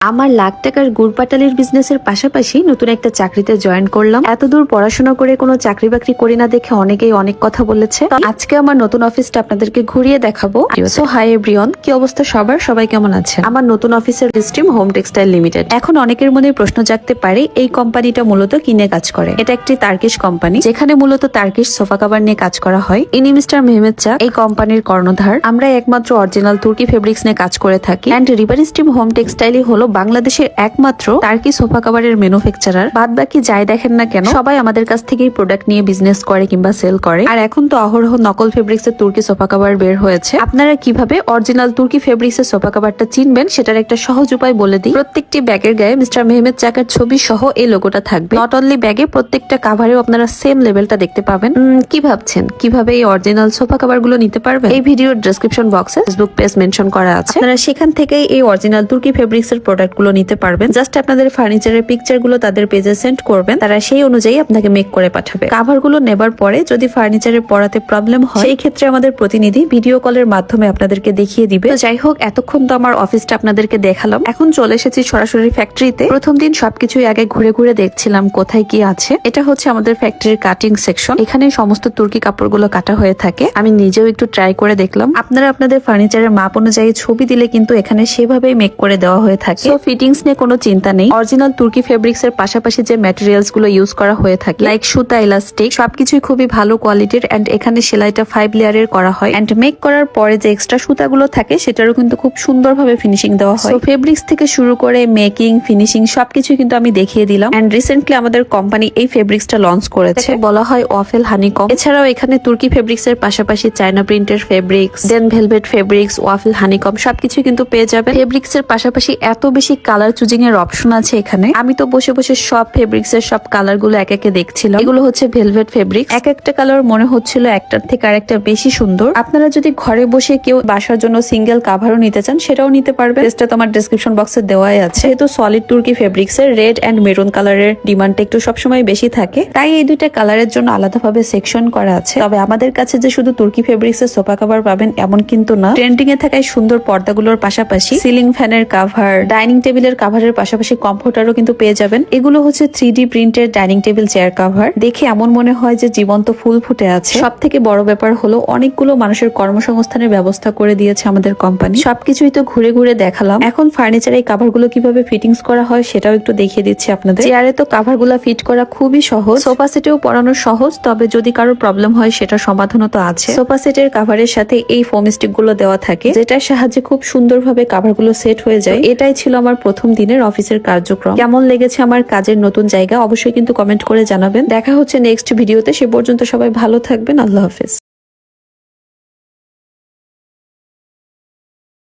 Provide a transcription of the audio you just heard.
আমার লাখ টাকার গুড় পাটালির বিজনেসের পাশাপাশি নতুন একটা চাকরিতে জয়েন করলাম। এতদূর পড়াশোনা করে কোনো চাকরি বাকরি করি না দেখে অনেকেই অনেক কথা বলেছে। আজকে আমার নতুন অফিসটা আপনাদেরকে ঘুরিয়ে দেখাবো। সো হাই এভরিওয়ান, কি অবস্থা সবার? সবাই কেমন আছেন? আমার নতুন অফিসের স্ট্রিম হোম টেক্সটাইল লিমিটেড। এখন অনেকের মনে প্রশ্ন জাগতে পারে, এই কোম্পানিটা মূলত কিনে কাজ করে। এটা একটি তার্কিশ কোম্পানি, যেখানে মূলত তার্কিশ সোফা কভার নিয়ে কাজ করা হয়। ইনি মিস্টার মেহমেদ চা এই কোম্পানির কর্ণধার। আমরা একমাত্র অরিজিনাল তুর্কি ফেব্রিক্স নিয়ে কাজ করে থাকি। এন্ড রিভার স্ট্রিম হোম টেক্সটাইলই হলো বাংলাদেশের একমাত্র টার্কি সোফা কভারের ম্যানুফ্যাকচারার। বাদ বাকি যাই দেখেন না কেন, সবাই আমাদের কাছ থেকেই প্রোডাক্ট নিয়ে বিজনেস করে কিংবা সেল করে। আর এখন তো অহরহ নকল ফেব্রিক্স এর তুর্কি সোফা কভার বের হয়েছে। আপনারা কিভাবে অরিজিনাল তুর্কি ফেব্রিক্স এর সোফা কভারটা চিনবেন সেটার একটা সহজ উপায় বলে দিই। প্রত্যেকটি ব্যাগের গায়ে মিস্টার মেহমেদ চাকার ছবি সহ এই লোগোটা থাকবে। নট অনলি ব্যাগে, প্রত্যেকটা কাভারেও আপনারা সেম লেভেলটা দেখতে পাবেন। কি ভাবছেন কিভাবে এই অরিজিনাল সোফা কভার গুলো নিতে পারবেন? এই ভিডিওর ডেসক্রিপশন বক্সে ফেসবুক পেজ মেনশন করা আছে। আপনারা সেখান থেকেই এই অরিজিনাল তুর্কি ফেব্রিক্স এর প্রোডাক্ট গুলো নিতে পারবেন। জাস্ট আপনাদের ফার্নিচারের পিকচার গুলো তাদের পেজে সেন্ড করবেন, তারা সেই অনুযায়ী আপনাকে মেক করে পাঠাবে। কাভার গুলো নেবার পরে যদি ফার্নিচারে পড়াতে প্রবলেম হয়, সেই ক্ষেত্রে আমাদের প্রতিনিধি ভিডিও কলের মাধ্যমে আপনাদেরকে দেখিয়ে দিবে। যাই হোক, এতক্ষণ তো আমার অফিসটা আপনাদেরকে দেখালাম, এখন চলে এসেছি সরাসরি ফ্যাক্টরিতে। প্রথম দিন সবকিছুই আগে ঘুরে ঘুরে দেখছিলাম কোথায় কি আছে। এটা হচ্ছে আমাদের ফ্যাক্টরির কাটিং সেকশন। এখানে সমস্ত তুর্কি কাপড়গুলো কাটা হয়ে থাকে। আমি নিজেও একটু ট্রাই করে দেখলাম। আপনারা আপনাদের ফার্নিচারের মাপ অনুযায়ী ছবি দিলে কিন্তু এখানে সেভাবেই মেক করে দেওয়া হয়ে থাকে। সো ফিটিংস নিয়ে কোনো চিন্তা নেই। অরিজিনাল তুর্কি ফেব্রিক্স এর পাশাপাশি যে ম্যাটেরিয়ালস গুলো ইউজ করা হয়ে থাকে, লাইক সুতা, ইলাস্টিক, সবকিছুই খুবই ভালো কোয়ালিটির। এন্ড এখানে সেলাইটা 5 লেয়ারের করা হয়। এন্ড মেক করার পরে যে এক্সট্রা সুতাগুলো থাকে সেটারও কিন্তু খুব সুন্দরভাবে ফিনিশিং দেওয়া হয়। ফেব্রিক্স থেকে শুরু করে মেকিং, ফিনিশিং সবকিছু কিন্তু আমি দেখিয়ে দিলাম। এন্ড রিসেন্টলি আমাদের কোম্পানি এই ফেব্রিক্সটা লঞ্চ করেছে, বলা হয় ওয়াফেল হানিকম। এছাড়াও এখানে তুর্কি ফেব্রিক্স এর পাশাপাশি চায়না প্রিন্টের ফেব্রিক্স, দেন ভেলভেট ফেব্রিক্স, ওয়াফেল হানিকম সবকিছু কিন্তু পেয়ে যাবে। ফেব্রিক্স এর পাশাপাশি এত বেশি কালার চুজিং এর অপশন আছে এখানে। আমি তো বসে বসে সব ফেব্রিক্স এর সব কালার গুলো এক একে দেখছিলাম। এগুলো হচ্ছে ভেলভেট ফেব্রিক্স। এক একটা কালার মনে হচ্ছিল একটার থেকে আরেকটা বেশি সুন্দর। আপনারা যদি ঘরে বসে কেউ বাসার জন্য সিঙ্গেল কাভারও নিতে চান, সেটাও নিতে পারবে। পেজটা তোমার ডেসক্রিপশন বক্সে দেওয়াই আছে। যেহেতু সলিড তুর্কি ফেব্রিক্স এর রেড এন্ড মেরুন কালারের ডিমান্ডটা একটু সবসময় বেশি থাকে, তাই এই দুইটা কালারের জন্য আলাদাভাবে সেকশন করা আছে। তবে আমাদের কাছে যে শুধু তুর্কি ফেব্রিক্স এর সোফা কভার পাবেন এমন কিন্তু না। ট্রেন্ডিং এ থাকা সুন্দর পর্দাগুলোর পাশাপাশি সিলিং ফ্যানের কাভার, ডাইনিং টেবিলের কাভারের পাশাপাশি কমফোর্টারও কিন্তু পেয়ে যাবেন। এগুলো হচ্ছে 3D প্রিন্টের ডাইনিং টেবিল চেয়ার কাভার। দেখে এমন মনে হয় যে জীবন্ত ফুল ফুটে আছে। সব থেকে বড় ব্যাপার হলো অনেকগুলো মানুষের কর্মসংস্থানের ব্যবস্থা করে দিয়েছে আমাদের কোম্পানি। সবকিছুই তো ঘুরে ঘুরে দেখালাম। এখন ফার্নিচারে এই কাভার গুলো কিভাবে ফিটিংস করা হয় সেটাও একটু দেখিয়ে দিচ্ছি আপনাদের। চেয়ারে তো কাভার গুলা ফিট করা খুবই সহজ, সোফা সেটেও পরানো সহজ। তবে যদি কারোর প্রবলেম হয় সেটা সমাধানও তো আছে। সোফা সেটের কাভারের সাথে এই ফোম স্টিক গুলো দেওয়া থাকে, যেটার সাহায্যে খুব সুন্দরভাবে কাভার গুলো সেট হয়ে যায়। এটাই ছিল আমার প্রথম দিনের অফিসের কার্যক্রম। কেমন লেগেছে আমার কাজের নতুন জায়গা অবশ্যই কিন্তু কমেন্ট করে জানাবেন। দেখা হচ্ছে নেক্সট ভিডিওতে। সে পর্যন্ত সবাই ভালো থাকবেন। আল্লাহ হাফেজ।